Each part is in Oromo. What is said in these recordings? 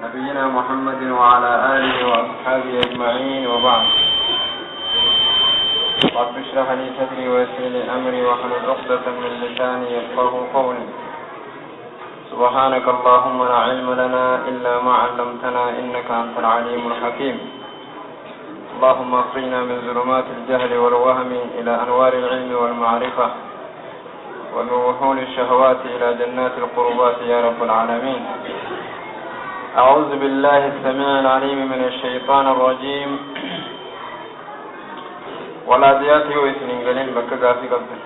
نبينا محمد وعلى آله وأصحابه أجمعين، وبعد. رب اشرح لي صدري ويسر لي أمري واحلل عقدة من لساني يفقهوا قولي. سبحانك اللهم لا علم لنا إلا ما علمتنا إنك أنت العليم الحكيم. اللهم اخرجنا من ظلمات الجهل والوهم إلى أنوار العلم والمعرفة، ومن وحول الشهوات إلى جنات القربات يا رب العالمين. أعوذ بالله السميع العليم من الشيطان الرجيم. ولا دياتي وإثنين قليل بك قافي قبل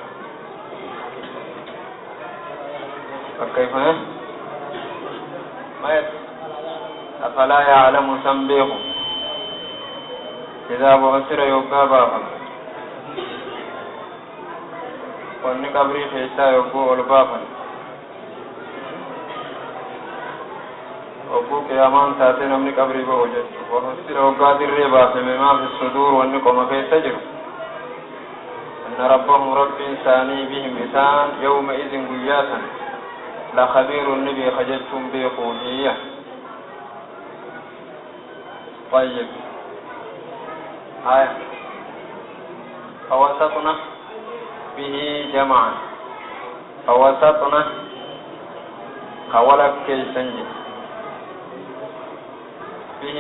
كيف ما أفلا يعلم سنبيه إذا بعثر يوقع بابا وأن قبري خيسا يوقع البابا وقوك يا مان تاتي نمني قبري بوجد وحسر يوقع الربا فيما في الصدور وأن قم في سجر إن ربهم رب إنساني بهم إسان يومئذ قياسا لخبير النبي خجلتم بقودية. طيب فوسطنا به جمعا فوسطنا خولك كيسنجي به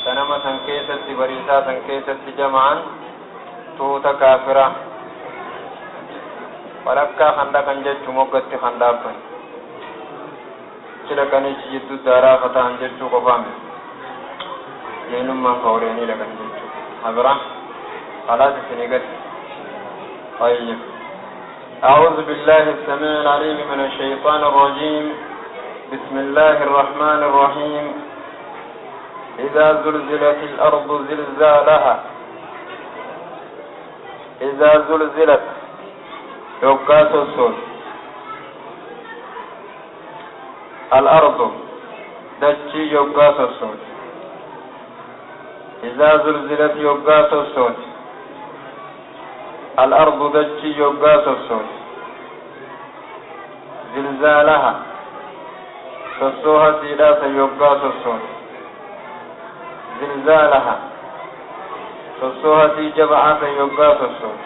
غنمة كيست بريسة كيست جمعا توتا كافرة ولكا خندقا جت موقت خندقا شلكني جد دارا فتان جت قفام ينم قوريني لكن جت حبرا خلاص سنقت. طيب أعوذ بالله السميع العليم من الشيطان الرجيم. بسم الله الرحمن الرحيم. إذا زلزلت الأرض زلزالها إذا زلزلت يوقات الصوت الأرض دجي يوقات الصوت إذا زلزلت يوقات الصوت الأرض دجي يوقات الصوت زلزالها فالصوها سيدات يوقات الصوت زلزالها فالصوها سيجبعات يوقات الصوت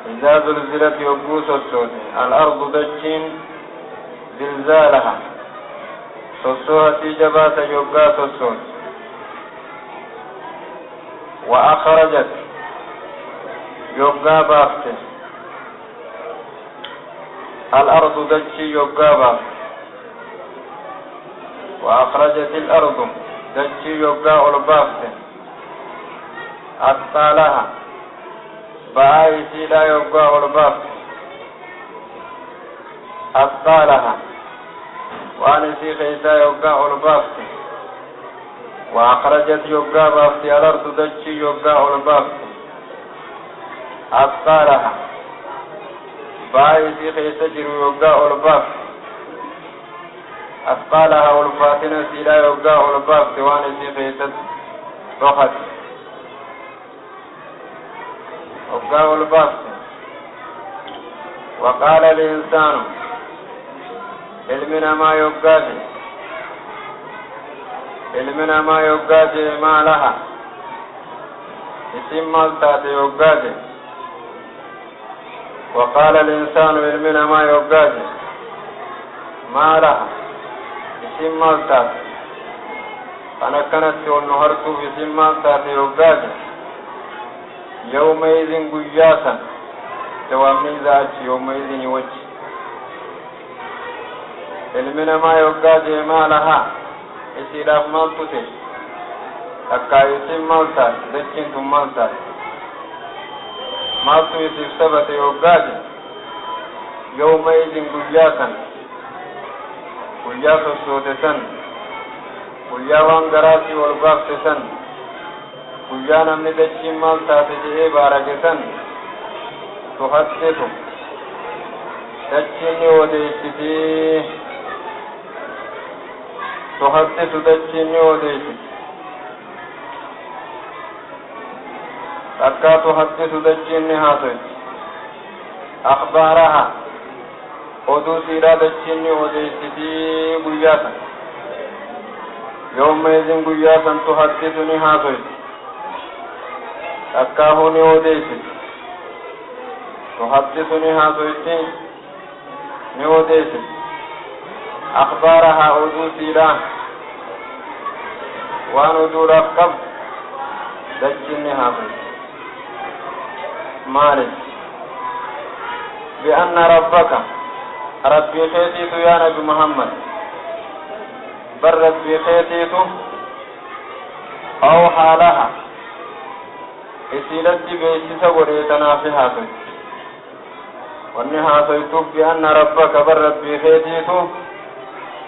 إذا زلزلت يوقوس الصوت الأرض دجين زلزالها فالصوها سيجبعات يوقات الصوت وأخرجت يوقا بافت الأرض دجي يوقا بافت وأخرجت الأرض دجي يوقا البافت أثقالها بآيتي لا يوقع الباب أثقالها وأنسي خيسا يوقع الباب وأخرجت يوقع بافتي الأرض دجي يوقع الباب أثقالها بآيتي خيسا جرو يوقع الباب أثقالها والفاتنة لا يوقع الباب وأنسي خيسا رخت وقال الباب. وقال الإنسان علمنا ما يقاتل ما لها اسم مالتات يقاتل. وقال الإنسان علمنا ما يقاتل ما لها اسم مالتات أنا كانت والنهرت اسم مالتات يقاتل يومئذ قياسا توامي ذات يومئذ وجه علمنا ما يوقات ما لها إسيراف مالتوتي أكا يسم مالتا دجين ثم مالتا مالتو يسيف سبت يوقات يومئذ قياسا قياس السودسا قياوان قراسي والبافتسا guyyaa namni dachiin maal taate jedhee baaragesan tuhaddetu dachiin ni odeessitee tuhaddetu dachiin ni odeessiti takkaa tuhaddetu dachiin ni haasoyti akhbaaraha oduu siiraa dachinni odeessitii guyyaa san yooma izin guyyaa san tuhaddisu ni haasoyti takkaahu ni odeessiti tuhaddisu ni haasoyti ni odeessiti akhbaarahaa oduu siiraa waan oduudhaaf qabdu dachinni haasoyti maaliif بأن ربك ربي خيتيت يا نبي محمد بر ربي خيتيت أو حالها إسيلت بيسيس وريتنا في هاتف وانها سيتوب بأن ربك بر ربي خيتيت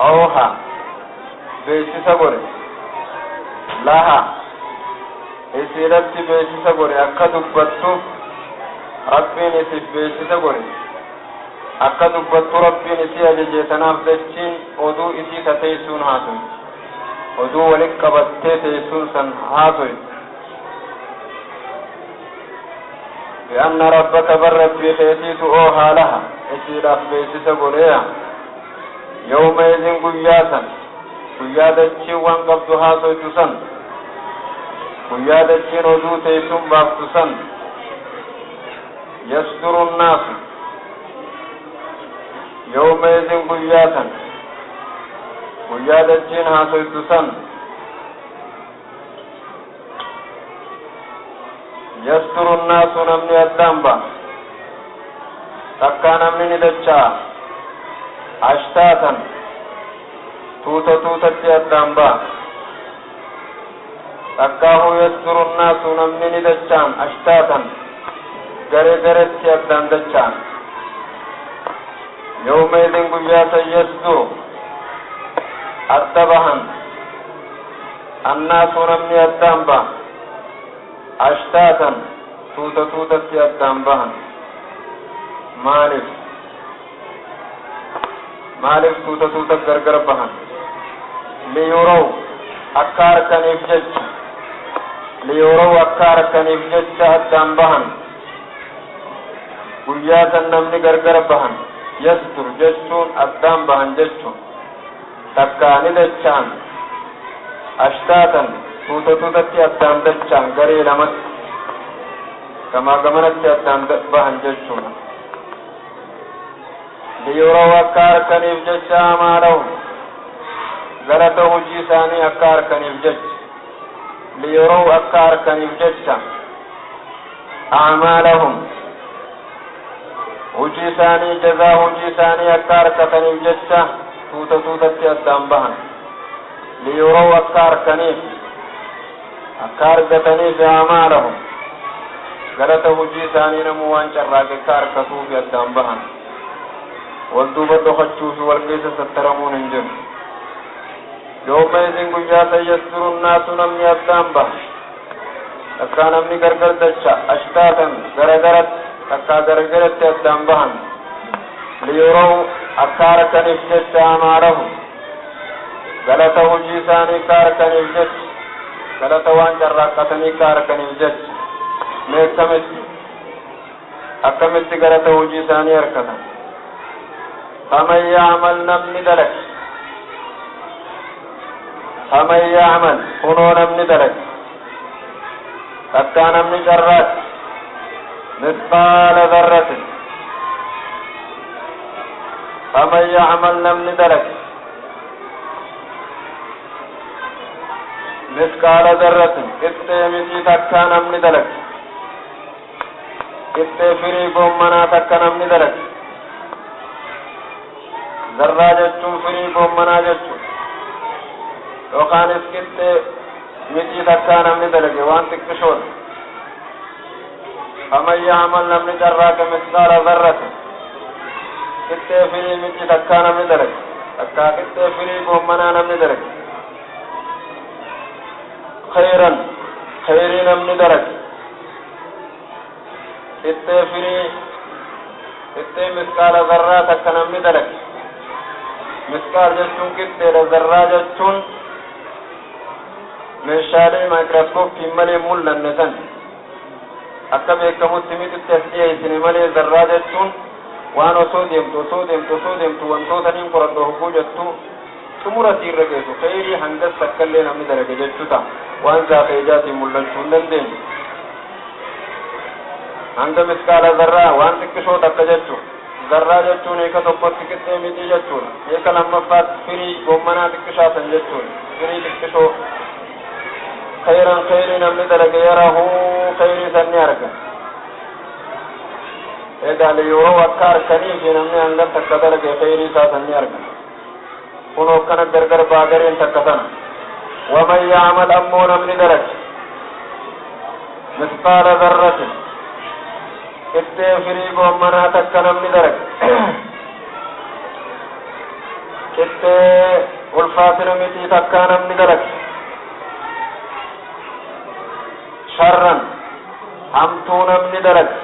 أوها بيسيس وري لها إسيلت بيسيس وري أكدبتو ربي نسيب بيسيس وري akka dubbattu rabbiin isii ajaje tanaaf dachiin oduu isii tateessuun haasoy oduu walitti qabattee teessuun san haasoy بأن ربك برت بخيتيت أوها لها إسير أخبيسيس قوليها يومئذ قياسا قيادتشي وانقبض هاسوي تسن قيادتشي ودو تيسون باق تسن يصدر الناس يومئذ قياسا قيادتشين هاسويت سن يستر الناس نمني الدنبا تكا نمني ندجا أشتاتا توتا الدنبا تكاه يستر الناس نمني ندجان أشتاتا غرغرت الدندجان يومئذ قياسا يسدو الدبهن الناس نمني الدنبا أشتاتا توتا الدنبهن مالف توتا غرغر بهن ليورو أكار كنيف جج الدنبهن قياسا نمني غرغر بهن يستر جشون الدم بهن جشون تكاني دچان أشتاتا توتا الدم دچان غري لمس كما غمنت الدم بهن جشون ليورو أكار كنيف جج آمالهم غلطه جيساني أكار كنيف جج ليورو أكار كنيف جج أعمالهم hujii isaanii jazaa hujii isaanii akka harkataniif jecha tuutatti addaan bahan liyuroo akka harkaniif akka argataniif amaalahum galata hujii isaanii namuu waan carraaqe akka harkatuuf addaan bahan wal duuba dhokachuu fi wal keessa sattaramuun hin jiru yooma isin guyyaa sayyasturu naasu namni addaan baha akka namni gargar dacha ashtaatan garagaratti akka gargaratti addaan bahan liyuroo akka harkaniif jecha amaalahum galata hujii isaanii akka harkaniif jecha galata waan carraaqatanii akka harkaniif jecha mee akkamitti galata hujii isaanii harkatan faman ya'mal namni dalage faman ya'mal kunoo namni dalage takkaa namni carraaqe مثقال ذرة فمن يعمل نمن درك مثقال ذرة اتمتي تكا نمن درك اتفريقهم منا تكا نمن درك ذرة جتشم فريقهم منا جتشم وقان اسكت متي تكا نمن درك وان تكشون فمن يعمل نمن جراك مثقال ذرة كتفري من تكا نمن درك تكا كتفري بهمنا نمن درك خيرا خيري نمن درك كتفري مثقال ذرة تكا نمن درك مثقال جتون كتر ذرة جتون من شارع مايكروسكوب في ملي مول النسان akka beekamutti mitutti as dhiyeessine malee zarraa jechuun waan osoo deemtu wantoota niin qoradhu hogguu jettu sumura siirra geessu khayrii hangas takkallee namni dalage jechuuta waan zaata ijaatiin mul'achuu hin dandeenye hanga miskaala zarraa waan xiqqishoo takka jechuu zarraa jechuun eeka tokkotti qixxee miti jechuudha eeka lammaffaatti firii gommanaa xiqqishaatan jechuudha firii xiqqishoo khayrii namni dalage yarahu khayrii sanni arga egaa yeroo akka harkanii fi namni hanga takka dalage khayrii isaa sanni arga kun akkana gargar baagareen takka sana waman ya'mal ammoo namni dalage misqaala zarratin qixxee firii gommanaa takka namni dalage qixxee ulfaatina mitii takkaa namni dalage sharran hamtuu namni dalage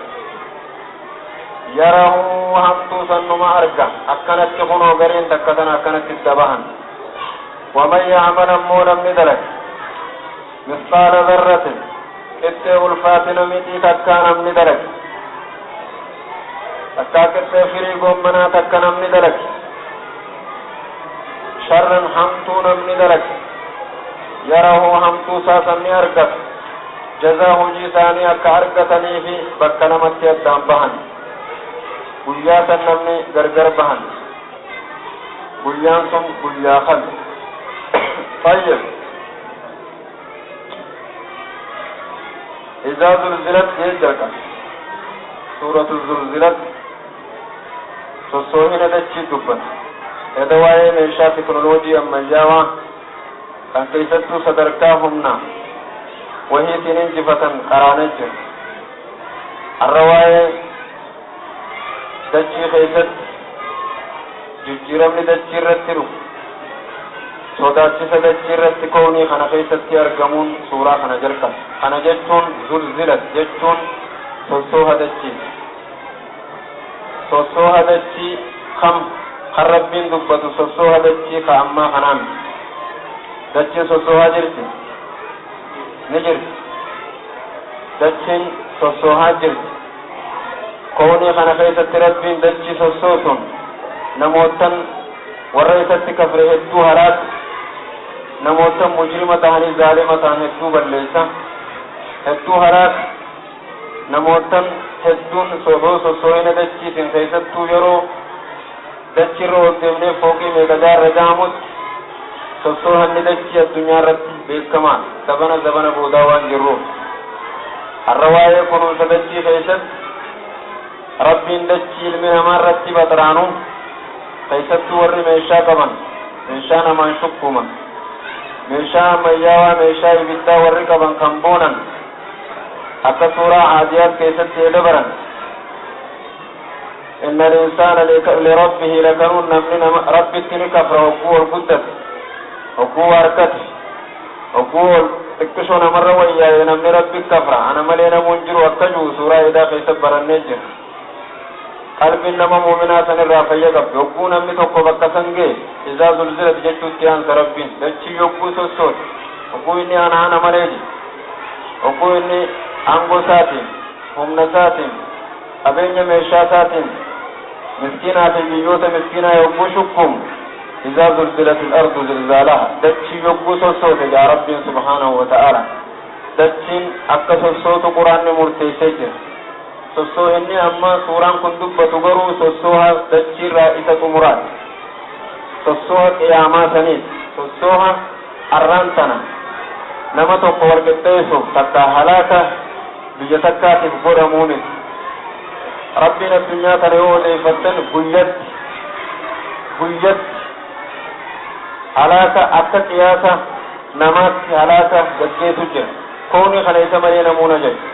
yarahu hamtuu sannuma arga akkanatti kunoo gareen takka sana akkanatti dabahan waman ya'mal ammoo namni dalage misqaala zarratin qixxee ulfaatina mitii takkaa namni dalage takkaa qixxee firii gommanaa takka namni dalage sharran hamtuu namni dalage yarahu hamtuu isaa sanni argata jazaa hojii isaanii akka argatanii fi bakka lamatti addaan bahan guyyaa san namni gargar bahan guyyaan sun guyyaa kan tayyib إذا زلزلت جيجاكا سورة الزلزلت سوسوهنا دچي دبت ادواي ميشا تكنولوجي امجاوا كان كيستو صدركاهمنا وهي تنين جفة قرانج الرواية دچي خيست ججيرمني دچي رترو sodaachisa dachii irratti koonii kana keessatti argamuun suuraa kana jalqabe kana jechuun zulzilat jechuun sossooha dachii kan rabbiin dubbatu sossooha dachii ka ammaa kanaan dachiin sossoohaa jirti ni jirti dachiin sossoohaa jirti koonii kana keessatti rabbiin dachii sossoosuun namootan warra isatti kafre hedduu haraatu namoota mujrima ta'anii zaalima ta'an hedduu balleessa hedduu haraatu namootan hedduun sossoohina dachiitiin keessattuu yeroo dachiirra ol deemnee fooqii meeqadaarra ga'amutti sossoohanni dachii addunyaa irratti beekamaa zabana boodaa waan jirruuf har'a waa'ee kunuunsa dachii keessatti rabbiin dachii ilmi namaa irratti baxraanu keessattuu warri meeshaa qaban meeshaa namaan shukkuma meeshaa ammayyaawaa meeshaa ibiddaa warri qaban kan boonan akka suuraa aadiyaat keessatti dabaran inna al-insaana lirabbihi lakanuun namni rabbitti ni kafra hogguu ol guddate hogguu harkate hogguu ol xiqqishoo namarra wayyaa'e namni rabbi kafra ana malee namuun jiru akka jiru suuraa idaa keessatti barannee jira qalbiin nama muuminaa sanirraa fayya qabdi hogguu namni tokko bakka sangee izaa zulzilat jechuutti aansa rabbiin dachii yogguu sossoote hogguu inni ana maleeti hogguu inni aangoo isaatiin humna isaatiin qabeenya meeshaa isaatiin miskiinaa fi biyyoota miskiinaa yogguu shukkumu izaa zulzilat al-ardu zilzaalaha dachii yogguu sossoote yaa rabbiin subhaanahu wa ta'aala dachiin akka sossootu quraanni murteessee jira sossoohinni amma suuraan kun dubbatu garuu sossooha dachiirraa isa xumuraati sossooha qiyaamaa saniiti sossooha arraan tana nama tokko walqixxeessuuf takka halaaka biyya takkaatiif godhamuuniti rabbiin addunyaa kana yoo odeeffattan guyyatti halaaka akka qiyaasa namaatti halaaka gaggeessu jira koonii kana isa malee namuuna jedhu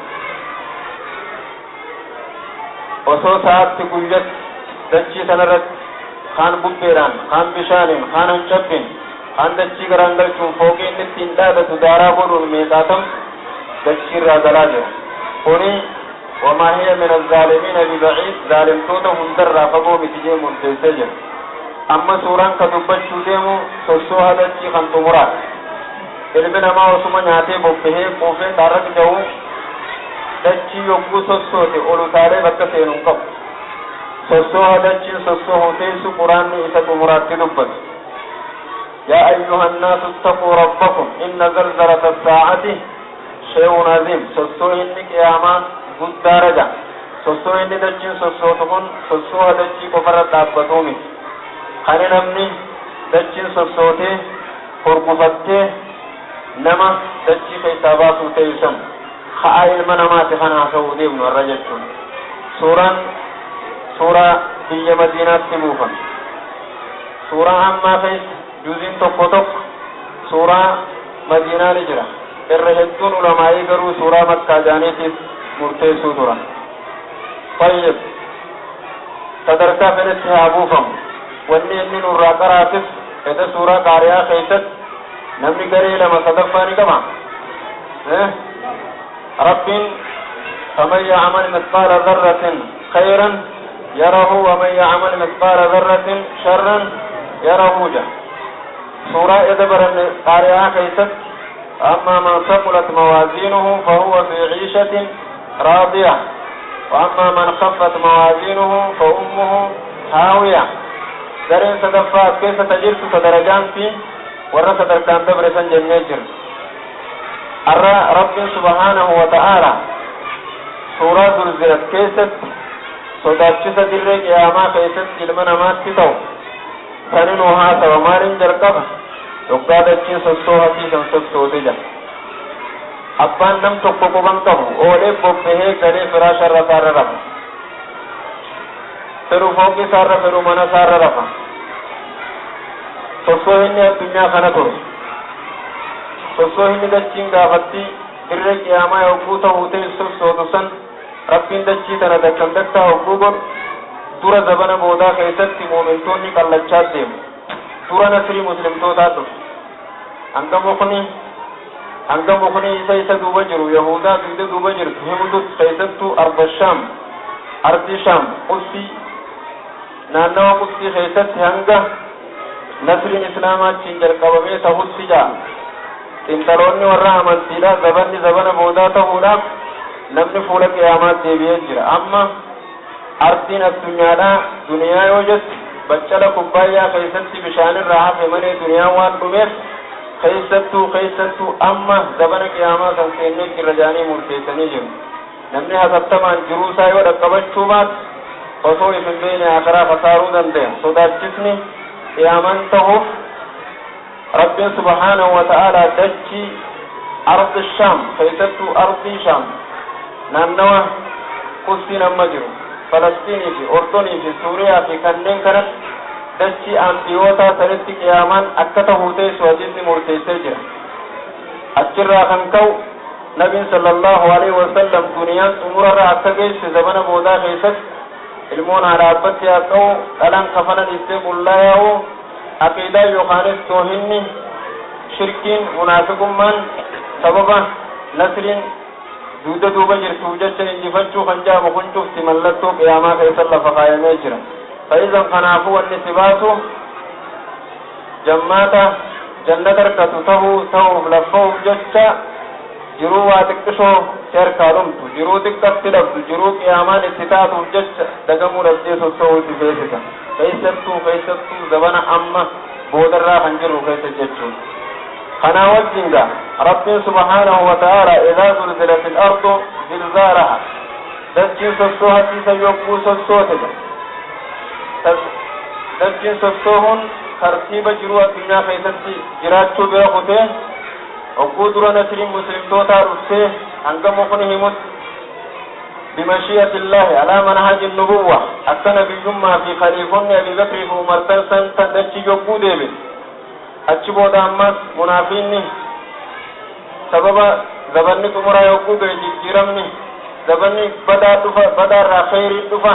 osoo sa'aatti guyyatti dachii sanarratti kaan bubbeedhaan kaan bishaaniin kaan hancabbin kaan dachii garaan galchuun fooqii inni ittiin dhaadatu daaraa godhuun meeqaatam dachiirraa galaa jira kuni wamaa hiya min azzaalimiina bibaciid zaalimtoota hundarraa fagoo miti jee murteessee jira amma suuraan ka dubbachuu deemu sossooha dachii kan xumuraa ilmi namaa osuma nyaatee bobbahee quufee xaarratti ga'uu dachii yogguu sossoote ol utaalee bakka seenuun qabu سوسوها دجين سوسوه تيسو قرآن إساتو مراتي دبت يا أيها الناس اتقوا ربكم إن زلزلة الساعة شيء عظيم سوسوه إنك يا أمان قد درجة سوسوه إني دجين سوسوه تكون سوسوها دجي كفرت دابتومي خاني نمني دجين سوسوه تي قرقفتي نما دجي خيساباتو تيسم خائل منامات خانا سعودي بن الرجل سورة بيا مدينة تبوفا سورة عما فيس جزين تقوتك سورة مدينة نجرة الرهدون علماء قروا سورة مكة جانيتي مرتي سورة طيب تدركا فنسها أبوفا واني اني نورا قراتف هذا سورة قارئة خيست نمني قري لما صدفاني كما رب فمن يعمل مثقال ذرة خيرا يره ومن يعمل مثقال ذرة شرا يره جه سورة إدبر القارئة كيست أما من ثقلت موازينه فهو في عيشة راضية وأما من خفت موازينه فأمه هاوية درين صدفات كيف تجرس تدرجان في ورس دركان دبر سنجن يجر أرى رب سبحانه وتعالى سورة زلزلت كيست sodaachisa dirree qiyaamaa keessatti ilma namaatti ta'u saninuu haa ta'u maaliin jalqaba yoggaa dachiin sossoohasiisan sossoote jira abbaan nam tokko quban qabu oolee bobbahee galee firaasharra isaarra rafa fedhu fooqi isaarra fedhu mana isaarra rafa sossoohinni addunyaa kana ture sossoohinni dachiin gaafatti dirree qiyaamaa yogguu ta'uu ta'e sossootu san ربين دجي تنا دكان دكتا وقوبر دورا زبنا بودا كيست مؤمنتوني قلچات ديم دورا نسري مسلم توتاتو أنغا مخني إسا دوبا جرو يهودا دوبا جرو همدو كيستو أرض الشام أرض الشام قصي نانوا قصي كيست هنغا نسري إسلامات چنجر قبمي تهود سجا تنتروني ورا عمل سيلا زبنا بودا تهودا namni fuula qiyaamaa deebi'ee jira amma ardiin addunyaadhaa duniyaa yoo jettu baccala kubbaayyaa keessatti bishaanirraa hafe malee duniyaan waan dhumeef keessattuu amma zabana qiyaamaa kan seennee jirra jaanii murteessanii jiru namni hatattamaan jiruusaa yoo dhaqqabachuu baate osoo ifin beene akaraa fasaaruu danda'a sodaachisni qiyaamaan ta'uuf rabbiin subhaanahu wa ta'aalaa dachii ardi shaam keessattuu ardii shaam naannawa qustiin amma jiru Falastiin fi Ordonii fi Suuriyaa fi kanneen kanatti dachii ambiyootaa sanitti qiyaamaan akka ta'uu teessu hadiisni murteessee jira achirraa kan ka'u nabiin sallallahu alaihi wasallam duniyaan xumurarraa akka geesse zabana boodaa keessatti ilmoon haadhaabbatti haa ta'u dhalaan kafana dhiistee qullaa yaa'u aqiidaa yookaanis toohinni shirkiin munaafiqummaan sababa nasriin duuba jirtuuf jecha injifachuu kan jaamu kun cufti mallattoo qiyaamaa keessatti lafa kaayamee jira fa'iizan kanaafuu wanni si baasu jammaata jannata harkatu ta'uuf laffa'uuf jecha jiruu waa xiqqishoo si harkaa dhumtu jiruu xiqqatti dhabdu jiruu qiyaamaan itti taatuuf jecha dagamuu dhabdee sossoo'uu si feesisa keessattuu zabana amma boodarraa kan jirru keessa jechuun خنا وجنجا رب سبحانه وتعالى إذا زلزلت الأرض زلزالها دجين سوسوها تيسا يوكو سوسوتها دجين سوسوهن ترتيب جروة الدنيا خيستي جراتشو بيخوته وقودرا نسر مسلم توتا رسيه أنقا مخنهمت بمشيئة الله على منهج النبوة أكتنا بالجمعة في خليفون أبي بكر وعمر تنسن تدجي يوكو ديبه achi booda ammas munaafiqni sababa zabanni xumuraa yogguu ga'e jijjiiramni zabanni badaarraa khayrii dhufa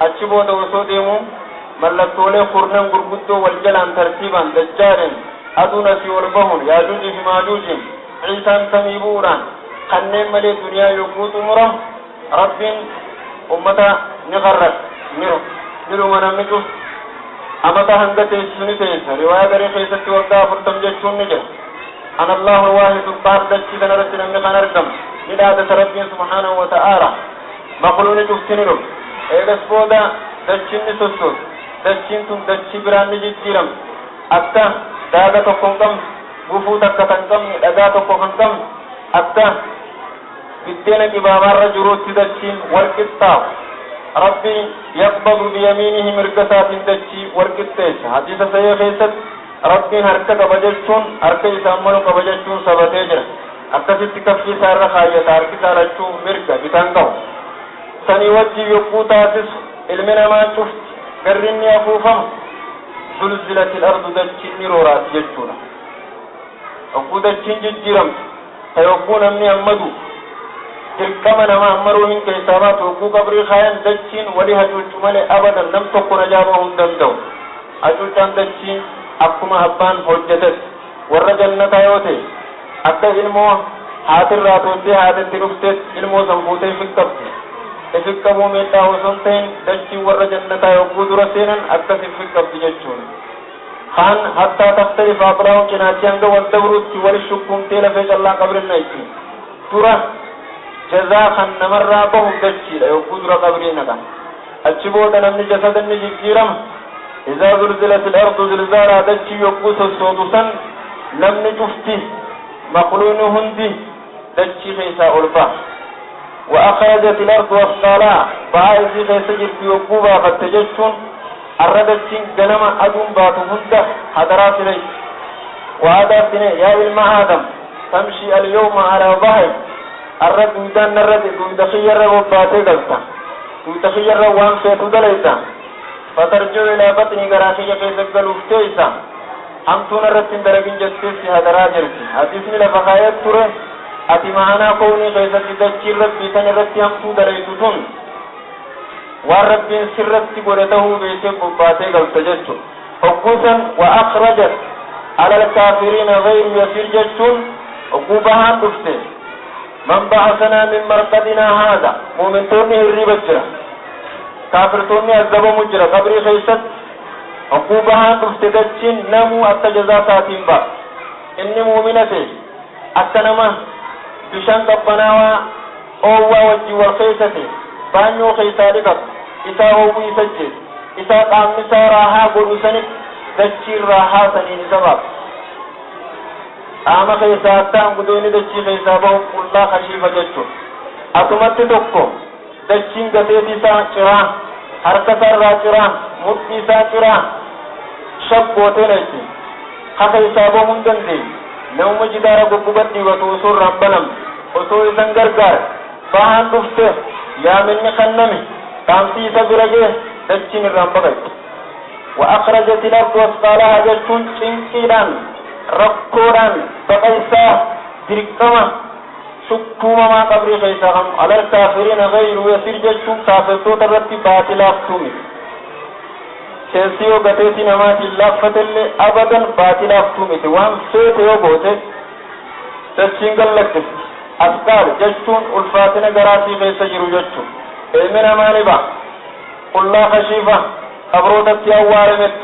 achi booda osoo deemu mallattoolee kurnan gurguddoo wal jalaan tartiibaan dajjaalin aduun asii ol bahuun yaajuujii fi maajuujiin ciisaan samii bu'uudhaan kanneen malee duniyaa yogguu xumura rabbiin ummata ni qarrat niruma namni cuf amata hanga teessuni teessa riwaaya garee keessatti waggaa 40 jechuun ni jira ana allahu alwaahidu qaar dachii kanarratti namni kan argamu ni dhaadata rabbiin subhaanahu wa ta'aala maqluuni cuftini dhufu eegas booda dachiin ni sossoot dachiin tun dachii biraan ni jijjiiram akka daaga tokko hin qabne gufuu takka tan qabne dhagaa tokko kan qabne akka biddeena qibaabaarra jiruutti dachiin wal qixxaawu rabbi yaqbadu biyamiinihi mirga isaatiin dachii wal qixxeessa hadiisa sahih keessatti rabbiin harka qaba jechuun harka isaan malu qaba jechuun sabatee jira akkasitti kaffii isaa irra kaayyata harki isaa lachuu mirga bitaan qabu sanii wajjii yogguu taasisu ilmi namaa cufti garri inni afuufamu zulzilatil ardu dachiin ni rooraati jechuudha yogguu dachiin jijjiiramtu ta yogguu namni hammadu dirqama nama hammaruu hin keessaa baatu yogguu qabrii kaayan dachiin walii hacuucu malee abadan nam tokko najaa bahuu hin danda'u hacuucaan dachiin akkuma abbaan hojjetetti warra jannataa yoo ta'e akka ilmoo haatirraa toltee haatitti dhufteetti ilmoo san fuutee ifiqqabuu miidhaa osoo hin ta'in dachiin warra jannataa yogguu dura seenan akkas ifiqqabdi jechuudha kaan hattaa taftarifa aqlaa'u cinaatti hanga wal dabruutti wali shukkuumtee lafee callaa qabrinna itti dura jazaa kan namarraa bahu dachiidha yogguu dura qabrii naqan achi booda namni jasada inni jijjiirama إذا زلزلت الأرض زلزالها دجي يقوس الصوتسا لم نجفتي مخلون هندي دجي خيسا ألفا وأخرجت الأرض أثقالها فعايزي خيسا جرت يقوبا فتججون الردجين جنما أدوم باتو هنده حضرات لي وهذا سنة يا علم آدم تمشي اليوم على ظهر الرد ميدان الرد دويدخي الرب باتي دلتا دويدخي الرب وان فيتو دلتا فترجو إلى بطني قراخية في سقل افتيسا همتون الرتين درقين جسيسي هدرا جرسي حديثني لفخايات تره أتي معنا قوني خيسا تدجي ربي تاني رتي همتو دريتون والربين سرتي قرده بيسيب بباتي قلت جسو حقوسا وأخرجت على الكافرين غير يسير جسون حقوبها تفتي من بعثنا من مرقدنا هذا مؤمن توني الريب الجرة كافرتوني أزدب مجرى قبري خيست عقوبها تفتدتشين نمو التجزا ساتين با إني مؤمنتي أكنما بشان قبناوا أووا وجي والخيستي بانيو خيساري قب إسا هو يسجد إسا قام نسا راها قرسنك دتشير راها سنين سباب آما خيساتا قدوني دتشي خيسابه الله خشيفة جتشو أسمت تكو dachiin gateetii isaa ciraa harka isaarraa ciraa mudhii isaa ciraa shabbooteen achi haka isaa bahuu hin dandeenye namuma jidaara gugguba dhiibatu osoo irraan banamne osoo isan gargaare bahaan dhufte yaaminni kanname qaamsii isa bira gee dachiin irraan baqatte wa akhrajat al-ardu asqaalahaa jechuun cinqiidhaan rakkoodhaan baqa isaa dirqama سكوما ما قبري خيساهم على الكافرين غير يسير جشون كافرتو ترتي باطلاف تومي سيسيو قتيسي نماتي لافت اللي أبدا باطلاف تومي وان سيتيو بوتي تشينغل لكتس أسكار جشون الفاتنة قراسي خيسا جرو جشون علمنا مانبا قل لا خشيفة قبروتك يوارمت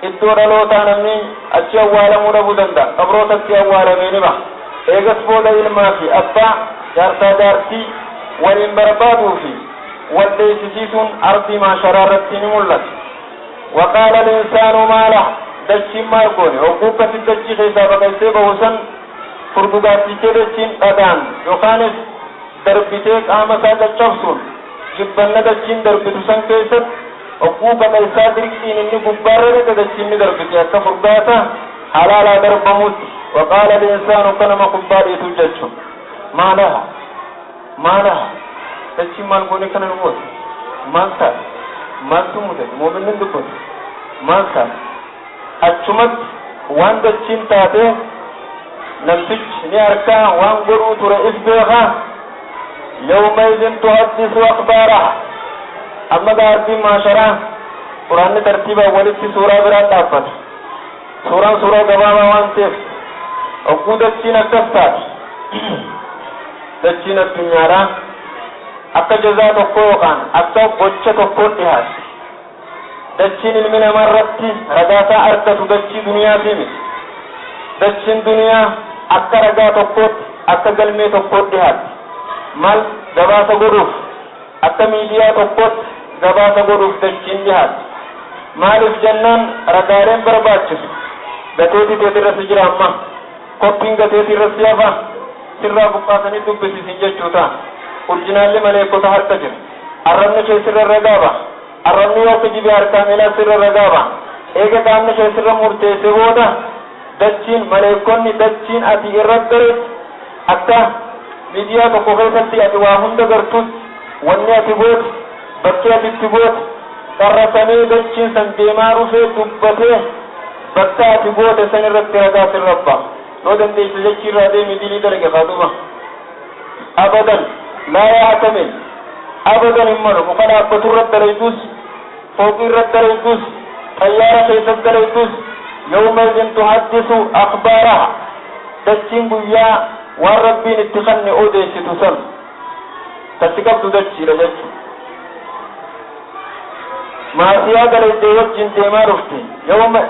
إدو دلوتا نمني أچي أوالمو ربودندا قبروتك يوارمينبا eegas booda ilmaa fi abbaa jaarsaa jaartii waliin barbaaduu fi waldeessisiisuun ardii maasharaa irratti ni mul'ata waqaala linsaanu maala dachiin maal goone hogguukkatti dachii keessaa baqaysee bahusan furdugaattichee dachiin dhagaan yookaanis darbitee qaama isaa caccabsuun jibbanna dachiin darbitu san keessatti hogguu baqaysaa dirqiin inni gubbaarra dhaqe dachiin ni darbite akka furdaata halaalaa darbamutti وقال الإنسان كنما قبال يتوججه ما لها تشي مال قولي كان الموت مالتا مالتو مدد مؤمنين دكوت مالتا أجمد وان دچين تاتي نمتج نياركا وان قروت رئيس بيغا يومئذ تحدث أخبارها أما دارتي معاشرة قرآن ترتيبا ولدت سورة برات أفت سورة قبابا وانتف أقول دچين أكتاج دچين الدنيا أكا جزاء تقوقان أكا بوچة تقوقها دچين المنا مرتي رجاتا أركة دچي دنيا تيمي دچين دنيا أكا رجا تقوق أكا قلمي تقوقها مال جباسة غروف أكا ميديا تقوق gabaasa godhuuf dachiin dhihaate. Maaliif jennaan ragaaleen barbaachisu gateetii teetirra si jira amma koppiin gateetirra si hafa sirraa buqqaasanii dubbisiisin jechuu ta'a. Urjinaalli maleekota harka jira. Arrabni kee sirra ragaaba. Arrabni yoo kijibe harkaa miilaa sirra ragaaba. Eega qaamni kee sirra murteesse booda dachiin maleekonni dachiin ati irra gareet akka miidiyaa tokko keessatti ati waa hunda gartuus wanni ati gooti bakkee ati itti gooti qarrasamee dachiin san deemaa dhufee dubbatee bakka ati goote san irratti ragaa sirra abbaa. Yoo dandeesse jechiirraa deemi dilii dalage faaduma. Abadan laa yaatamil abadan hin malu muka dhaabbatu irratti dalaydus fooqii irratti dalaydus xayyaara keessatti dalaydus yawmaidin tuhaddisu akhbaaraha dachiin guyyaa waan rabbiin itti kanne odeessitu san tatti qabdu dachiidha jechu. Maasiyaa dalaydee wajjin deemaa dhufte yawma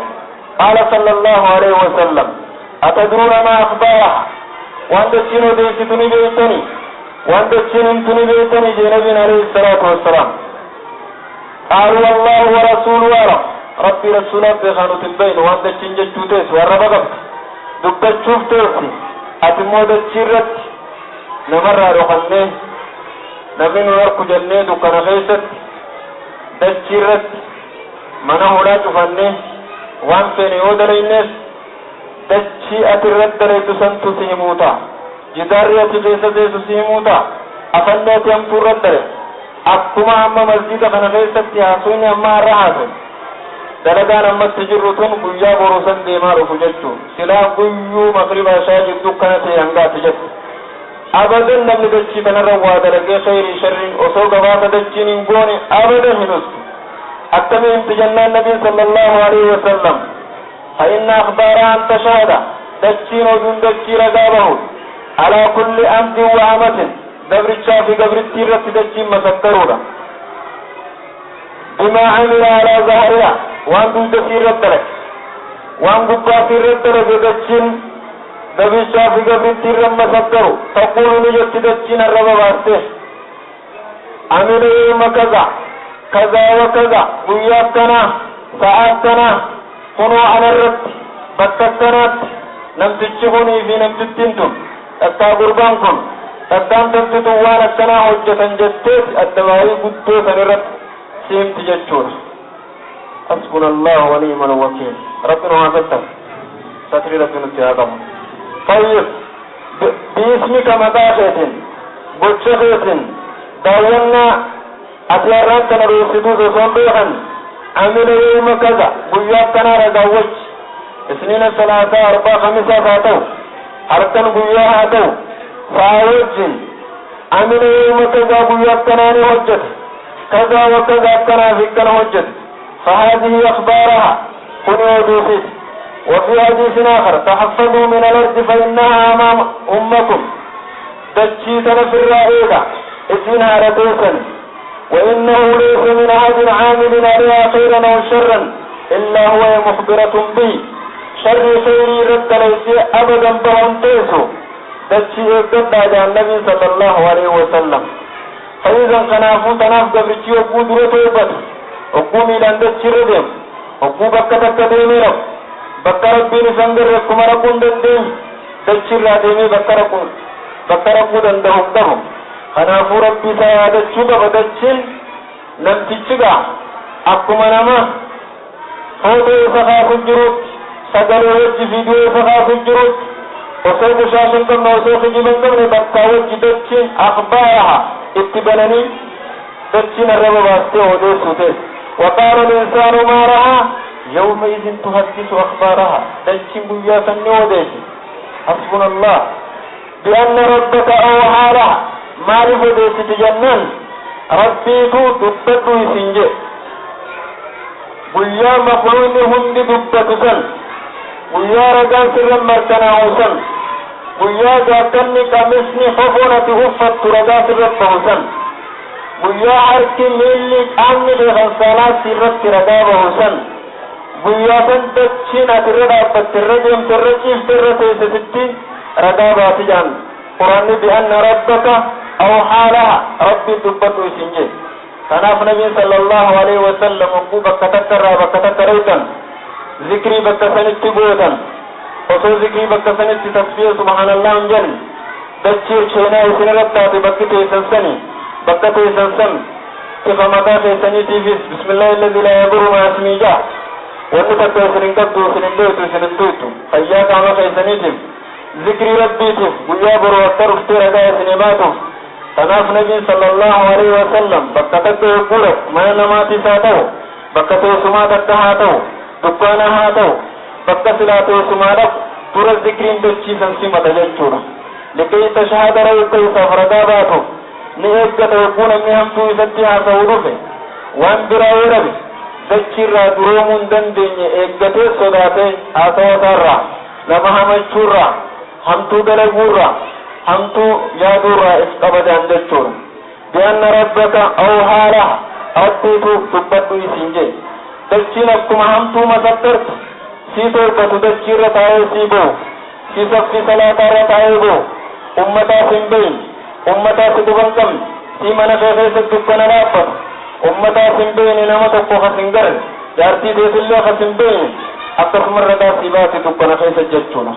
qaala sallallahu alaihi wasallam atadruuna maa akhbaaraha waan dachiin odeessitu ni beektanii waan dachiin himtu ni beektanii jee nabiin alayhi salaatu wassalaam. qaaluu wallahu wa rasuluhu a'lam rabbi rasuulaaf beekaanu tilbaynu waan dachiin jechuu teessu warra qabdu dubbachuuf teessi ati immoo dachii irratti namarraa dhokannee namni nu harku jennee dukkana keessatti dachii irratti mana hoolaa cufannee waan feene yoo dalaynees dachii ati irratti dalaytu santu si himuu ta'a. Jidaarri ati keessa teessu si himuu ta'a. Afanni ati hamtuu irratti dale akkuma amma masjida kana keessatti haasofni amma har'a haasofne dalagaan ammatti jirru tun guyyaa boroosan deemaa dhufu jechuun silaa guyyuu maqribaa isaa jirtu kana ta'e hangaati jettu. Abadan namni dachii kanarra waa dalagee khayrii sharriin osoo gabaasa dachiin hin goone abadan hin ustu. Akkami himti jennaan nabiin sallallahu alaihi wasallam fa inna akhbaara an tashahada dachiin oduun dachii ragaa bahu alaa kulli amdin wa amatin gabrichaa fi gabrittii irratti dachiin masakkaruudha. bimaa amila alaa zahariha waan dugda fi irratti dalage waan gubbaa fi irratti dalage dachiin gabichaa fi gabrittii irra masakkaru taquulu ni jetti dachiin arraba baaste amila yawma kaza kaza wa kaza guyyaa akkanaa sa'a akkanaa kunoo ana irratti bakka akkanaatti namtichi kunii fi namtittiin tun takkaa gurbaan kun takkaan tantitu waan akkanaa hojjetan jettees addabaayii guddoo san irratti siimti jechuudha. Hasbunallahu wa ni'mal wakiil. Rabbina waa sattan satri rabbi nutti haa qabu. Tayyib biismika maqaa keetiin gocha keetiin daawwannaa ati har'aan kana dhoofsituu osoo hin beekan amila yawma kaza guyyaa akkanaadha daawwachi isniina salaasaa arbaa khamisaas haa ta'u harkan guyyaa haa ta'u saa wajjin amila yawma kaza guyyaa akkanaani hojjete kaza wa kaza akkanaa fi akkana hojjete فهذه أخبارها كن دوسيس. وفي حديث آخر تحفظوا من الأرض فإنها أمام أمكم دجيتنا في الرائدة إذنها رتوسا وإنه ليس من أحد عامل عليها خيرا أو شرا إلا هو مخبرة به شر خيري رد ليس أبدا بهم تيسو دجي إبدا على النبي صلى الله عليه وسلم. فإذا خنافو تناف قبرتي وقود رتوبت وقوم إلى أن دجي ردم وقوم بكتك ديميرك بكربين سنگر كمرقون دندين دجي راديمي بكرقون دندهم دهم خنافو ربي سيادة شبه بدجين نمتشغا أكما نما فوتو سخاف الجروت سجل وجه فيديو سخاف الجروت وصوب شاشن كم وصوف جبن كم نبكاوت جدجين أخبارها اتبنني دجين الرب واسطه ودوس ودوس وقال الإنسان ما رأى يومئذ تحدث أخبارها دجين بويا سنة ودوس حسبنا الله بأن ربك أوحى لها معرف دوس تجنن ربيتو دبتو يسنجي بويا مخلوق هندي دبتو سن بويا رجال سر مرتنا وسن بويا جاتني كمسني خفونة هفت رجال سر بوسن بويا حركي ميلي كامل لغنسالات سرت رجال وسن بويا سنتشين أتردا بتردم ترجيف ترتيس ستين رجال باتجان قرآن بأن ربك أوحى لها ربي دبتو يسنجي kanaaf nabiin sallallahu alaihi wasallam ugu bakka takka raytan zikrii bakka sanitti gootan osoo zikrii bakka sanitti tasbiih subhanallah hin dachii sheenaa isin irratti bakki teessan sani bakka teessan san kifa mataa keessaniitiifis bismillahi alladhi la yadurru ma'a ismihi jaa wanni takka isin qabdu isin duytu fayyaa qaama keessaniitiif zikrii rabbiitiif guyyaa boruu akka dhuftee ragaa isin baatuuf kanaaf nabiin sallallahu alaihi wasallam bakka takka gurra mana namaatis haa ta'u bakka teessumaa takka haa ta'u dukkaana haa ta'u bakka silaa teessumaadhaaf tura zikriin dachiisan simata jechuudha likay tashahada rayta safrada baatu ni eeggata yoguu namni hamtuu isatti haasa'uu dhufe waan biraa yoo dhabe dachirraa duroomuu hin dandeenye eeggatee sodaatee haasa'ootaarraa nama hamachuurraa hamtuu dalaguurraa hamtuu yaaduurraa if qabadaan jechuudha bi'anna rabbaka awhaa laha rabbiitu dubbadhu isiin jee dachiin akkuma hamtuu masakkartu sii torbatu dachiirra taa'ee sii bo'u sii saffii salaataarra taa'ee bo'u ummataaf hin bahin ummataaf duban qabne sii mana keessatti dukkana dhaabbatu ummataaf hin bahine nama tokko kas hin garre jaartii teessillee kas hin bahine akkasuma ragaa sii baate dukkana keessa jechuudha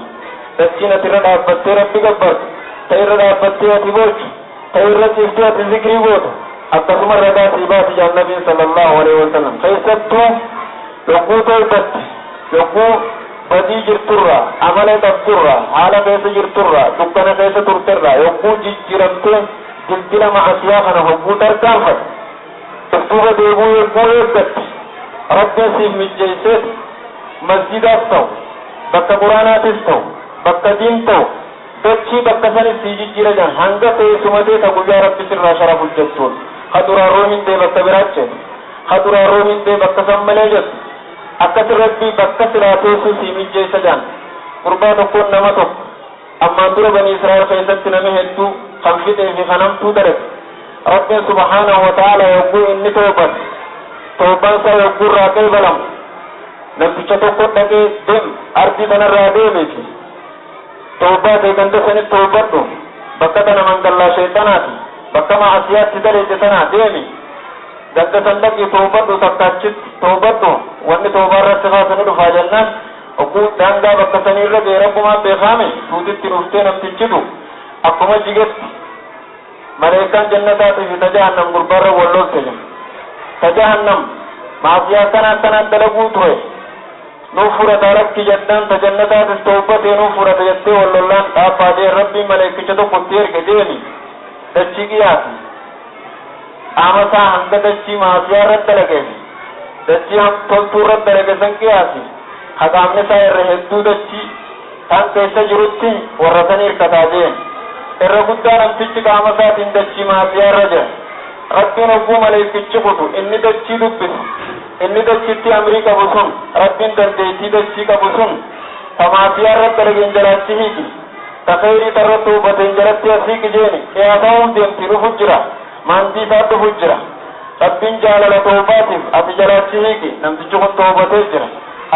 dachiin ati irra dhaabbattee rabbi gabbartu ta irra dhaabbattee ati boochu ta irra ciiftee ati zikrii gootu akkasuma ragaa sii baate jaan nabiin sallallahu alaihi wasallam keessattuu yogguu to'atatti yogguu badii jirturraa amala qabdurraa haala keessa jirturraa dukkana keessa turterraa yogguu jijjiramtee jiltila ma'asiyaa kana hogguu tarkaanfatte uftuufa deebuu yogguu eeggatte rabbiin siif mijjeesseet masjidaas ta'u bakka quraanaatis ta'u bakka diin ta'u dachii bakka sanis sii jijjiira jan hanga teessumatee ta guyyaa rabbi sirraa sharafu jettuun haduraaroo hindee bakka biraache haduraaroo hindee bakka san malee jettu akkati rabbi bakka silaateessu sii mijjeessa jan gurbaa tokkoon nama tokko ammaan dura bani israa'el keessatti nama hedduu kan fixee fi kan hamtuu dalage rabbiin subhaanahu wa ta'ala yogguu inni toobansa yogguu irraa qeebalamu namticha tokko dhaqee deem ardii kanarraa deemeefi toobaa deeganta sanitti toobadhu bakka tana mangallaa sheexanaati bakka ma'asiyaatti daleete sanaa deemi ganda san dhaqii toobadhu takkaachitti toobadhu wanni toobaa irratti kaasanii dhufaa jennaan ogguu daangaa bakka sanii irra ga'e rabbumaan beekame tuutitti dhuftee namtichitu akkuma jigetti maleekaan jannataatiif ta jahannam gurbaarra walloolse jira ta jahannam maasiyaa akkanaan dalaguu ture nuu furata rakki jeddaan ta jannataatis toobbatee nuu furata jettee wallollaan dhaabbaatee rabbiin maleekicha tokkotti erge deemi dachii qiyaasi amasaa hanga dachii maasiyaa irratti dalageef dachii toltuu irratti dalage san qiyaasi haqaamni isaa irra hedduu dachii kan keessa jirutti warra san hirkataa jeen irra guddaa namtichi qaama isaatiin dachii maasiyaa irra jira rabbiin ogguu maleekichi kutu inni dachii dubbisu inni dachiitti amrii qabu sun rabbiin dandeettii dachii qabu sun ta maasiyaa irratti dalageen jalaachi hiiki ta khayrii tarratti hubateen jalatti asiiki jeeni qiyaasamuun deemti dhufu jira maantii isaa dhufu jira rabbiin jaalala toobaatiif ati jalaachi hiiki namtichi kun toobatee jira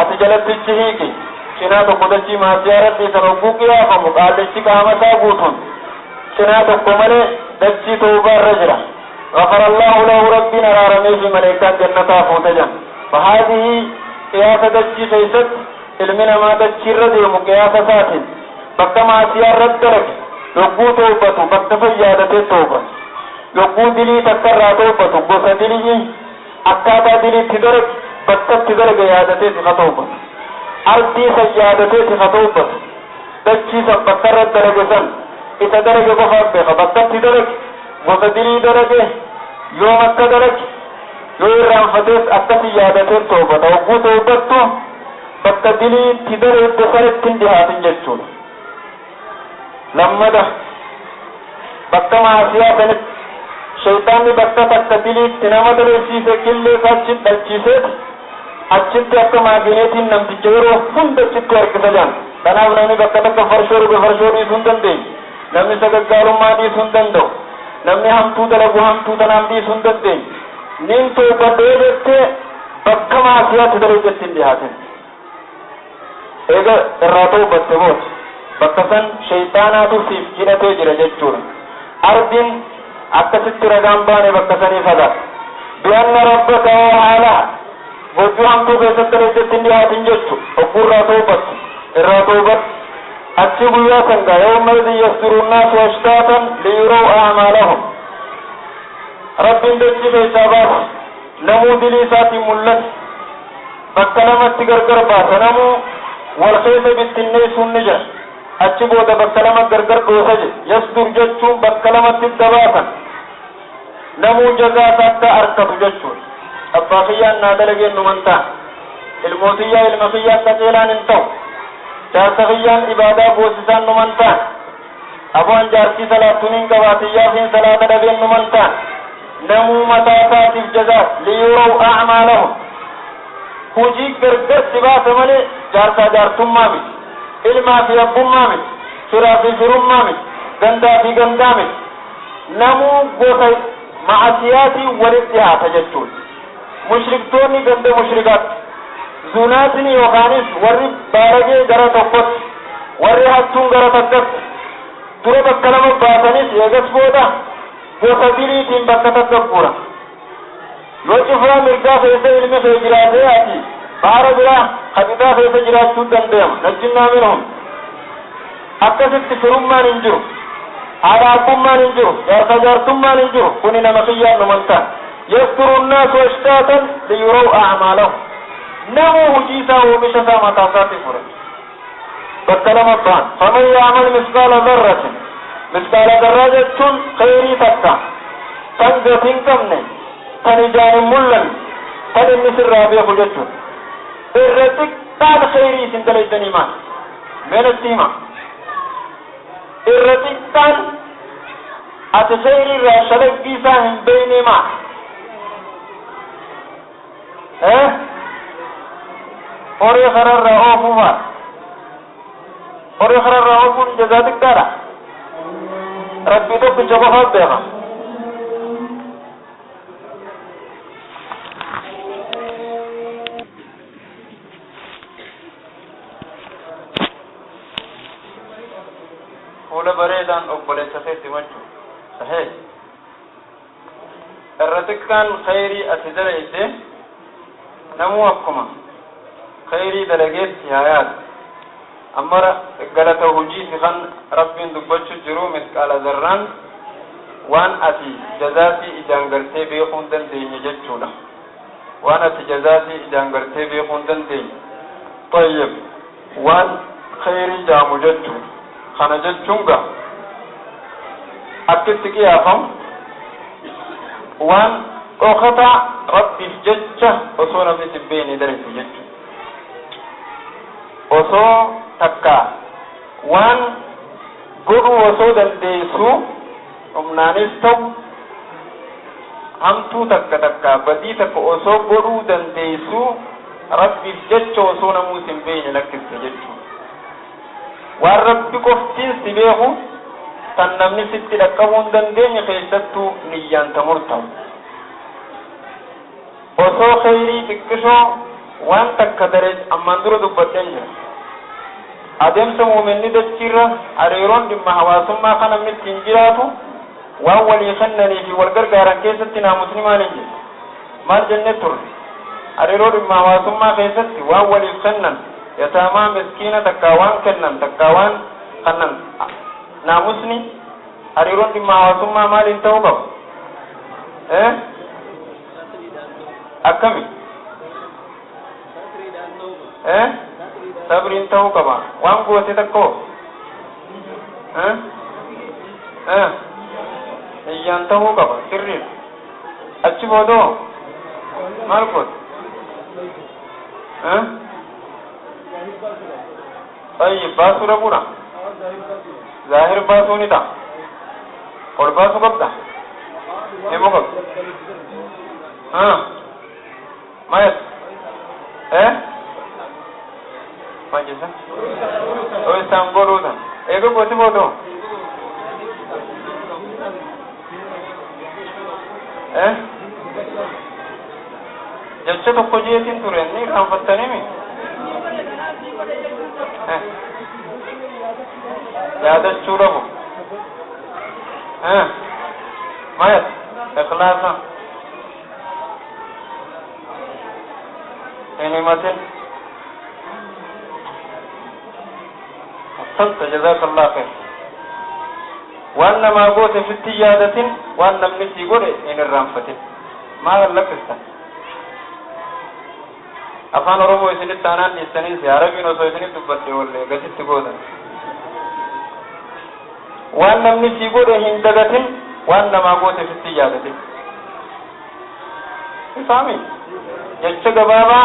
ati jalattichi hiiki cinaa tokko dachii maasiyaa irratti isa ogguu qiyaafamu qaallichi qaama isaa guutuun cinaa tokko malee dachii toobaa irra jira غفر الله له ربنا رارمي في ملائكات جنتا فوتجا فهذه قياسة دجي فيست علمنا ما دجي ردي مقياسة ساتن بكما سيار ردرك يقو توبتو بكتف يادة توبة يقو دلي تكرر توبتو بوسا دلي أكادا دلي تدرك بكتف تدرك يادة تخطوبة أرضي سيادة تخطوبة دجي سبكتر ردرك سن إذا درك بخار بخ بكتف تدرك gosa dilii dalage yoo makka dalage yoo irraanfatees akkasi yaadateen toobata hogguu toobattu bakka diliitti daleedde sanitti hin dhihaatin jechuudha lammada bakka maasiyaa sanitti shayxaanni bakka takka diliitti nama daleessiise qillees achi dhalchiiseet achitti akka maagineetiin namticha yeroo hunda achitti harkisa jaan kanaaf namni bakka takka farshoo dhuge farshoo dhiisuu hin dandeenye namni sagaggaalummaa dhiisuu hin danda'u namni hamtuu dalagu hamtuu tanaan dhiisuu hin dandeenye nin toobadhee jettee bakka maasiyaatti daleejetti hin dhihaatin eega irraa toobatte booda bakka san shayxaanaatu siif hidhatee jira jechuudha ardiin akkasitti ragaan baane bakka sanii fagaata بأن ربك وعلا وجوهم توبة تلجت النهاية تنجتو أقول الراتوبة أكتب ياسنغا يومئذ يصدر الناس أشتاتا ليروا أعمالهم رب دجي بيسابات نمو دليسات ملت بكلمة تقرقر باسا نمو والخيس بالتنيس النجا أكتبو دا بكلمة قرقر بوسج يصدر جتشو بكلمة الدباسا نمو جزاء ساتا أركب جتشو أباقيان نادلقين نمانتا الموسيا المخيا تقيلان انتو جاسقيان إبادة بوسسان نمانتا أبوان جارتي صلاتونين قواتيا فين صلاة دبين نمانتا نمو متاسات الجزاء ليروا أعمالهم هجيك برقر سباس ملي جارتا جارتم مامي علما في أبو مامي سرا في فرم مامي غندا في غندامي نمو بوسي معسياتي والاتحاد تججون مشركتوني غند مشركات زوناتني وخانس ورّي بارجي غرا توقت ورّي هاتون غرا تدت دورة بكلمة باسانيس يغس بودا بوسديري تيم بكتا تدبورا يوجفرا مرقا فيسا علمي فيجراتي آتي بارا برا خبطا فيسا جرات سودان ديم نجنا منهم أكسد فرم ما ننجو عرابم ما ننجو جارتا جارتم ما ننجو كننا مخيان نمانتا يذكر الناس اشتاتا ليروا أعمالهم نمو هجيسا ومشسا متاسات فرق بكلمة بان فمن يعمل مثقال ذرة مثقال ذرة خيري تكا تنزتين كمني تنجان ملن تنمسر رابع خجتون الرتك تان خيري سنتليتني ما من التيمة الرتك تان أتخيري راشلك بيسا هم بيني ما أوري خرر رأوفما أوري خرر رأوفون جزاتك دارا ربي تو بجبهات بيغا قول بريدان أقبل صحيح سمجو صحيح الرتكان خيري أتدر إيسي نمو أبكما خيري دلقيت سيايات أمر قلت هجي سخن رب دبتش جرو مثقال ذران وان أتي جزاتي إجانغرتي بيخون دن ديني جتشونا وان أتي جزاتي إجانغرتي بيخون دن ديني طيب وان خيري جامو جتشو خانا جتشونغا أكتكي أفهم وان أخطأ ربي جتشا وصونا في سبيني درسي جتشو osoo takka waan godhuu osoo dandeessu humnaanis ta'u hamtuu takka badii takka osoo godhuu dandeessu rabbiif jecha osoo namuus hin beekne lakkiste jechuudha. Waan rabbi qoftiin si beeku tan namni sitti dhaqqabuu hin dandeenye keessattuu niyyaan murtaa'u. Osoo khayrii xiqqishoo waan takka daree ammaan dura dubbadheen jira. Adeemsa muuminni dachiirra hariiroon dhimma hawaasummaa kana ittiin jiraatu waan walii kennanii fi wal gargaaran keessatti naamusni maal hin jedhu maal jennee turre hariiroo dhimma hawaasummaa keessatti waan waliif kennan yataamaa miskiina takkaa waan kennan takkaa waan kannan naamusni hariiroon dhimma hawaasummaa maaliin ta'uu qaba akkami sabriin ta'uu qaba waan goote tokko iyyaan ta'uu qaba sirriin achi boodoo maal goote طيب باسو ربنا ظاهر باسو نتا اور باسو قبضة نمو قبض مايت ما جيسا او اسام قولو دا ايقو بوتي بوتو جبچه تو خوجیتین تورین نی کام فتنی می यादत चूड़ा हो मायत इखलासा وهمة أحسنت جزاك الله خير وأن ما قوت في التجادة وأن منسي قول إن الرنفة ما لك استن أفان رومو يسني تانان يسني عربي نوسو يسني تبدي ولا قصت قودا وأن منسي قول هندقة وأن ما قوت في التجادة فاهمين يجتك بابا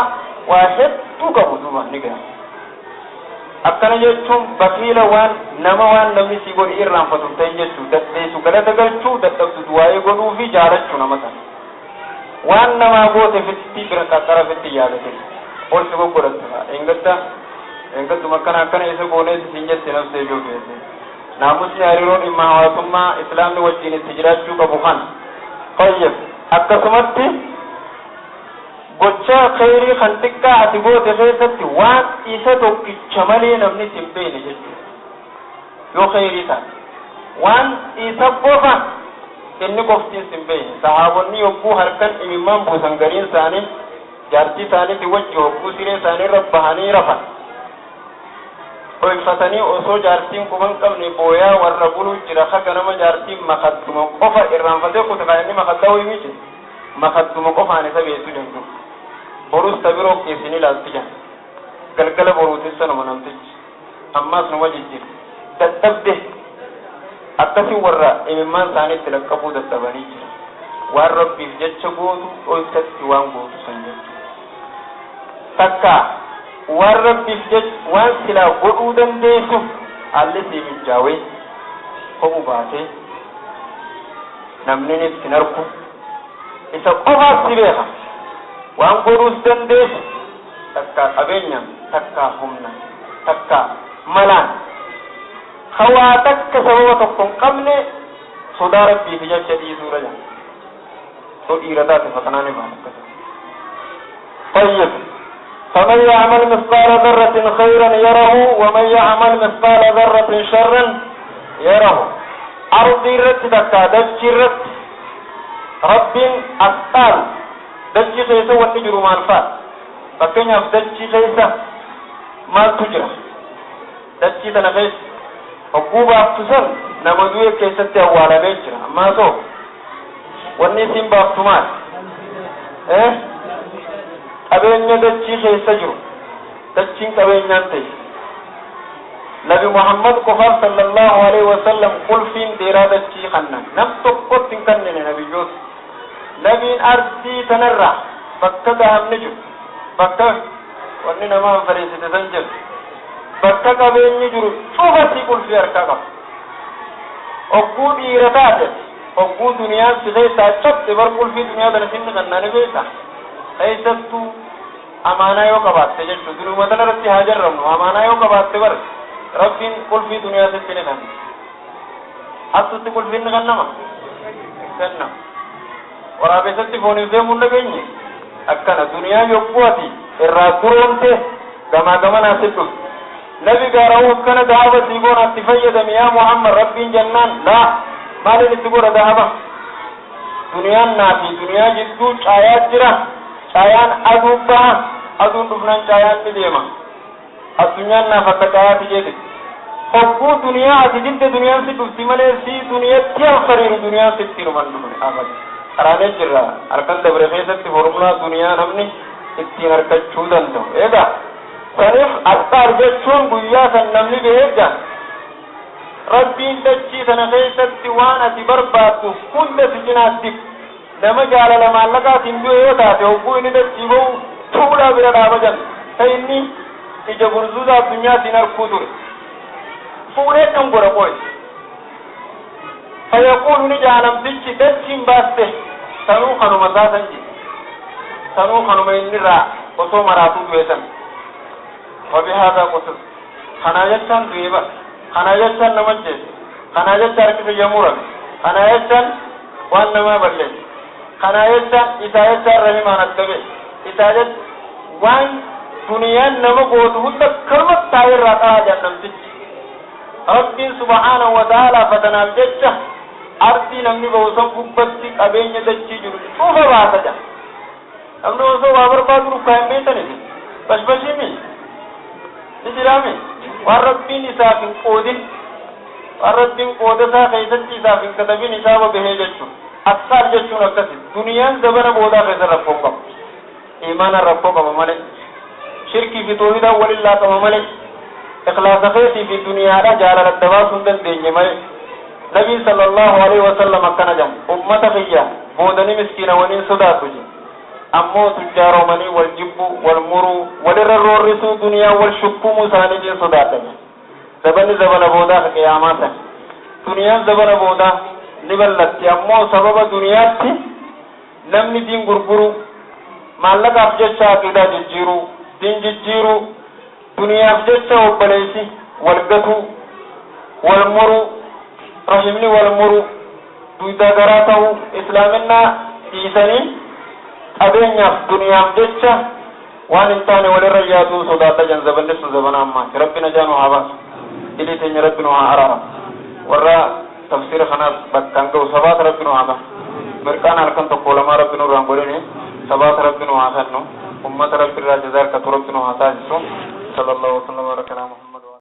واحد توقف دوما نقرأ akkana jechuun bakiila waan namni si godhi irraanfatu ta'e jechuu daddeessu galata galchuu dadhabdu waa'ee godhuu fi jaarachuu nama sana waan namaa goote fitti bira qaqqara fitti yaadate ol si goggodhattu engattu akkana isa goonee siin jette nafsee joofeesse naamusni hariiroon dhimma hawaasummaa islaamni wajjin itti jiraachuu qabu kan fayyad akkasumatti gochaa khayrii kan xiqqaa ati goote keessatti waan isa tokkicha malee namni hin beekne jechuudha yoo khayrii taate waan isa qofa inni qoftiin hin beekne sahaabonni yogguu harkan imimmaan buusan gariin isaanii jaartii isaaniitti wajji hogguu siree isaanii irra bahanii rafan ho'ifatanii osoo jaartiin quban qabne booyaa warra buluu jira haga nama jaartiin makadduma qofa irraanfatee kutu kan inni makaddaa ho'i miti makadduma qofaan isa beessuu danda'u borus tabiroo keessini laalti jan galgala boruutissa nama namtichi ammaas nama jijjiir dadhabde akkasii warra imimmaan isaaniitti laqqabuu dadhabanii jira waan rabbiif jecha gootu dhoysatti waan gootu san jecha takka waan rabbiif jecha waan silaa godhuu dandeessu haalli sii mijaawee ho'u baatee namni ittiin argu isa qofaas si beeka waan godhuus dandeessu takka qabeenyaan takka humna takka malaan hawaa takka sababa tokko hin qabne sodaa rabbiif jecha dhiisuudha jaa soo dhiira taate fatanaan ibaan akkasa طيب فمن يعمل مثقال ذرة خيرا يره ومن يعمل مثقال ذرة شرا يره أرضي رت تكا دجي رت رب أسأل دجي خيسا ونجر مالفا فكين دجي خيسا مال تجرى دجي تنخيس حقوبة أفتسر نمدوية كيسا تهوالا بيجرى أما سو ونسين بافتمال qabeenya dachii keessa jiru dachiin qabeenyaan ta'e nabi muhammad qofaaf sallallahu alaihi wasallam qulfiin dheeraa dachii kannan nam tokkotti hin kannine nabiyyoota nabiin ardii tanarraa bakka gahamni jiru bakka wanni namaan fareessite san jiru bakka qabeenyi jiru cufatti qulfii harkaa qaba ogguu dhiira taate ogguu duniyaan si keessaa cabse bar qulfii duniyaa tana sinni kannane beeka eessattuu amaanaa yoo qabaatte jechuudha duruma tana irratti haa jarrabnu amaanaa yoo qabaatte bar rabbiin qulfii duniyaa sitti ni kenna hattutti qulfiin ni kennama waraabessatti fooniif deemuun dhageenye akkana duniyaa yogguu ati irraa duroomte gamaa gamanaa sidhu nabi gaaraawus kana dahaba siigoon atti fayyadame yaa muhammad rabbiin jannaan laa maaliin itti godha dahaba duniyaan naafi duniyaa jidduu caayaa jira caayaan aduu baha aduun dhufnaan caayaan ni deema addunyaan naaf akka caayaati jeete hogguu duniyaa ati didde duniyaan si dhufti malee si duniyatti alfariiru duniyaan sitti numan dhufne abad karaanee jirra harkan dabre keessatti formulaa duniyaa namni ittiin harkachuu danda'u eegaa saniif asxaar jechuun guyyaa san namni beeka rabbiin dachii sana keessatti waan ati barbaaddu hunda si cinaatti nama jaalala maallaqaatiin du'e yoo taate hogguu inni dachii bahu tuudhaa bira dhaabajan ta inni ija gurzuuza addunyaatiin harkuu ture fuudhee kan godha qoy fayaquulu ni jaalamtichi dachiin baaste sanuu kanuma saasan ji sanuu kanuma innirraa osoo maraatuu du'esan wabihaadaa qutus kanaa jechaan du'e ba kanaa jechaan nama jeesse kanaa jecha harkisa yamurame kanaa jechaan waan namaa balleesse kanaa jechaan isaa jechaan rahimaan addabe isaa jecha waan duniyaan nama gootu hunda kalmat taa'irraa ta'aa jannamtichi rabbiin subhaanahu wa ta'aalaa fatanaaf jecha ardii namni ba'usan gubbatti qabeenya dachii jiru cufa baasa jedha namni osoo waa barbaadu dhukkaa hin beekanisi bashbashimi nijirami waan rabbiin isaaf hin qoodin waan rabbiin qooda isaa keessatti isaaf hin katabin isaaba bahee jechuun akkaal jechuun akkasi duniyaan zabana boodaa keessa rakkoo qaba imaana rakkoo qaba malee shirkii fi toohidaan waliin laaqama malee ikhlaasa keetii fi duniyaadha jaalala dabaasuu hin dandeenye malee nabiin sallallahu alaihi wasallam akkana jedhu ummata kiyya boodanii miskiina waliin sodaatu je ammoo tujjaaromanii wal jibbu wal muruu walirra roorrisuu duniyaa wal shukkumuu isaaniitiin sodaatan zabanni zabana boodaa ka qiyaamaa san duniyaan zabana boodaa ni ballatti ammoo sababa duniyaatti namni diin gurguru maallaqaaf jecha aqiidaa jijjiiru diin jijjiiru duniyaaf jecha obboleessi wal gatu wal muru rahimni wal muru duudaa garaa ta'u islaaminaa dhiisanii qabeenyaaf duniyaaf jecha waan hin taane walirra yaaduu sodaadha jan zabanni sun zabana ammaati rabbina jaanu haa baasu ilii teenya rabbinu haa araara warra tafsiira kanaas bakkaan ga'u sabaata rabbinu haa baasu mirqaan halkan tokko lamaa rabbinu irraan godhine sabaata rabbinu haa sannu ummata rabbi irraa jazaarkatu rabbinu haa taasisu sallallahu alaihi wa sallam